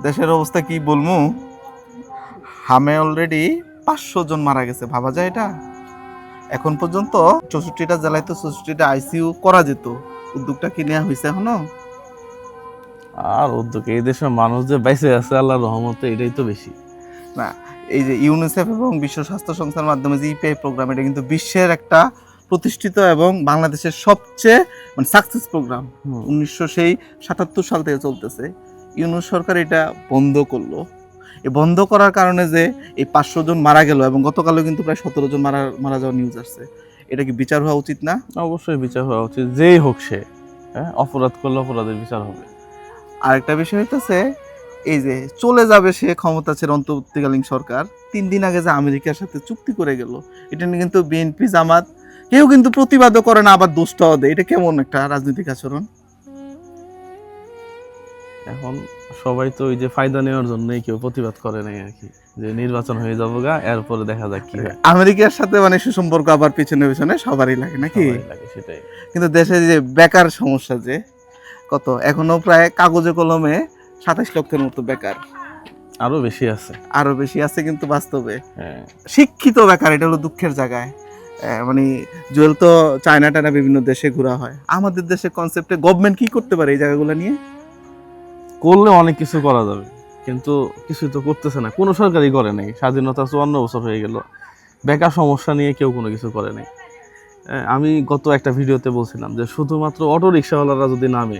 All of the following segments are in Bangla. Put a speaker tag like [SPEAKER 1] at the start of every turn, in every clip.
[SPEAKER 1] দেশের অবস্থা কি বলবো, হামে অলরেডি 500 জন মারা গেছে, ভাবা যায় এটা? এখন পর্যন্ত 64টা জেলায় তো 64টা আইসিইউ করা যেত, উদ্যোগটা কি নেওয়া হয়েছে এখনো?
[SPEAKER 2] আর উদ্যোগ এই দেশের মানুষ যে বাইসে আছে আল্লাহর রহমতে, এটাই তো বেশি।
[SPEAKER 1] না, এই যে ইউনিসেফ এবং বিশ্ব স্বাস্থ্য সংস্থার মাধ্যমে যে ইপিআই প্রোগ্রাম, এটা কিন্তু বিশ্বের একটা প্রতিষ্ঠিত এবং বাংলাদেশের সবচেয়ে মানে সাকসেস প্রোগ্রাম। 1977 সাল থেকে চলতেছে। ইউনুস সরকার এটা বন্ধ করলো। এই বন্ধ করার কারণে যে এই 500 জন মারা গেল এবং গতকালও কিন্তু প্রায় 17 জন মারা যাওয়ার নিউজ আসছে, এটা কি বিচার হওয়া উচিত না?
[SPEAKER 2] অবশ্যই বিচার হওয়া উচিত, যেই হোক সে। হ্যাঁ, অপরাধ করলে অপরাধের বিচার হবে।
[SPEAKER 1] আরেকটা বিষয় হইতেছে, এই যে চলে যাবে সে ক্ষমতা ছেড়ে অন্তর্বর্তীকালীন সরকার, 3 দিন আগে যে আমেরিকার সাথে চুক্তি করে গেল, এটা নিয়ে কিন্তু বিএনপি জামাত কেউ কিন্তু প্রতিবাদও করে না, আবার দোষটাও দেয়। এটা কেমন একটা রাজনৈতিক আচরণ?
[SPEAKER 2] এখন সবাই তো ওই যে ফায়দা নেওয়ার জন্যই কেউ প্রতিবাদ করে নাই আর কি, যে নির্বাচন হয়ে যাবো গা, এরপরে দেখা যাক কি হয়।
[SPEAKER 1] আমেরিকার সাথে মানে সুসম্পর্ক আবার পিছনে পিছনে সবারই লাগে নাকি?
[SPEAKER 2] সবারই লাগে, সেটাই।
[SPEAKER 1] কিন্তু দেশে যে বেকার সমস্যা, যে কত এখনো প্রায় কাগজে কলমে 27 লক্ষের মতো বেকার,
[SPEAKER 2] আরো বেশি আছে।
[SPEAKER 1] আরো বেশি আছে কিন্তু বাস্তবে
[SPEAKER 2] হ্যাঁ,
[SPEAKER 1] শিক্ষিত বেকার, এটা হলো দুঃখের জায়গায়। মানে জুয়েল তো চায়না টায়না বিভিন্ন দেশে ঘোরা হয়, আমাদের দেশে কনসেপ্টে গভর্নমেন্ট কি করতে পারে এই জায়গাগুলো নিয়ে?
[SPEAKER 2] করলে অনেক কিছু করা যাবে, কিন্তু কিছু তো করতেছে না, কোনো সরকারই করে নাই। স্বাধীনতা 54 বছর হয়ে গেল, বেকার সমস্যা নিয়ে কেউ কোনো কিছু করে নাই। আমি গত একটা ভিডিওতে বলছিলাম যে শুধুমাত্র অটো রিক্সাওয়ালারা যদি নামে,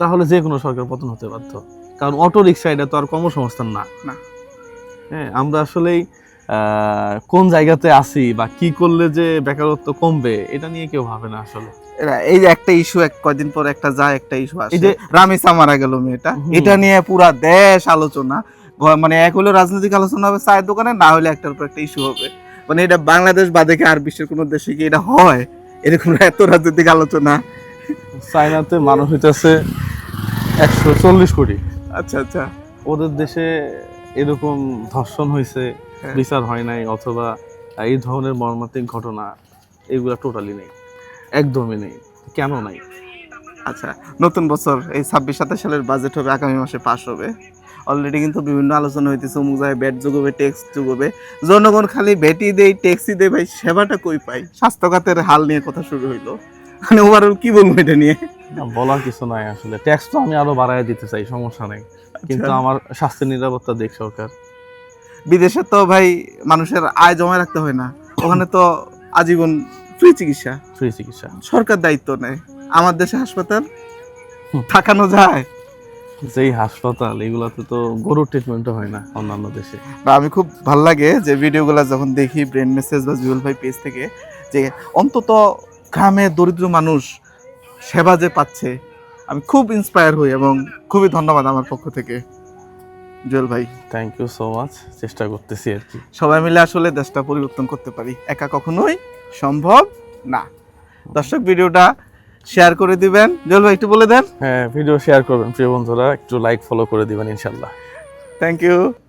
[SPEAKER 2] তাহলে যে কোনো সরকার পতন হতে বাধ্য। কারণ অটো রিক্সা এটা তো আর কর্মসংস্থান না।
[SPEAKER 1] না।
[SPEAKER 2] হ্যাঁ, আমরা আসলেই কোন জায়গাতে আছি বা কি করলে যে বেকারত্ব কমবে, এটা নিয়ে কেউ ভাবে না আসলে।
[SPEAKER 1] এই যে একটা ইস্যু, কয়দিন পর একটা যায়, একটা ইস্যু আসে,
[SPEAKER 2] এই যে
[SPEAKER 1] রামিসা মারা গেল মেয়েটা, এটা নিয়ে পুরা দেশ আলোচনা। মানে এক হলো রাজনৈতিক আলোচনা হবে চায়ের দোকানে, না হলে একটার পর একটা ইস্যু হবে। মানে এটা বাংলাদেশ বাদে কি আর বিশ্বের কোনো দেশে কি এটা হয় এরকম এত রাজনৈতিক আলোচনা?
[SPEAKER 2] চায়নাতে মানুষ হইতেছে 140 কোটি।
[SPEAKER 1] আচ্ছা আচ্ছা।
[SPEAKER 2] ওদের দেশে এরকম ধর্ষণ হয়েছে,
[SPEAKER 1] হ্যাঁ।
[SPEAKER 2] বিচার হয় নাই, অথবা এই ধরনের মর্মান্তিক ঘটনা এগুলা টোটালি নেই, একদমই নেই। কেন নাই?
[SPEAKER 1] আচ্ছা, নতুন বছর এই 26-27 সালের বাজেট হবে, আগামী মাসে পাস হবে। অলরেডি কিন্তু বিভিন্ন আলোচনা হইতেছে, অমুক জায়গায় ব্যাট যোগবে, ট্যাক্স যোগবে। জনগণ খালি ব্যাটই দেই, ট্যাক্সই দেয়, ভাই সেবাটা কই পাই? স্বাস্থ্য খাতের হাল নিয়ে কথা শুরু হইলো। মানে ওভারঅল কি বলবো এটা নিয়ে?
[SPEAKER 2] না, বলার কিছু নাই আসলে। ট্যাক্স তো আমি আরো বাড়ায় দিতে চাই, সমস্যা নেই, কিন্তু আমার স্বাস্থ্যের নিরাপত্তা দেখ সরকার।
[SPEAKER 1] বিদেশে তো ভাই মানুষের আয় জমা রাখতে হয় না, ওখানে তো আজীবন ফ্রি চিকিৎসা,
[SPEAKER 2] ফ্রি চিকিৎসা।
[SPEAKER 1] সরকার দায়িত্ব নেয়। আমার দেশে হাসপাতাল থাকানো যায়?
[SPEAKER 2] যেই হাসপাতাল, এগুলাতে তো গরুর ট্রিটমেন্টও হয় না অন্যান্য দেশে।
[SPEAKER 1] বা আমি খুব ভাল লাগে যে ভিডিওগুলো যখন দেখি ব্রেন মেসেজ বা জুয়েল ভাই পেজ থেকে, যে অন্তত গ্রামে দরিদ্র মানুষ সেবা যে পাচ্ছে, আমি খুব ইন্সপায়ার হই এবং খুবই ধন্যবাদ আমার পক্ষ থেকে জুয়েল ভাই।
[SPEAKER 2] Thank you so much. চেষ্টা করতেছি আর কি।
[SPEAKER 1] সবাই মিলে আসলে দেশটা পরিবর্তন করতে পারি, একা কখনোই সম্ভব না। দর্শক ভিডিওটা শেয়ার করে দিবেন, জুয়েল ভাই একটু বলে দেন।
[SPEAKER 2] হ্যাঁ, ভিডিও শেয়ার করবেন প্রিয় বন্ধুরা, একটু লাইক ফলো করে দিবেন ইনশাল্লাহ।
[SPEAKER 1] Thank you.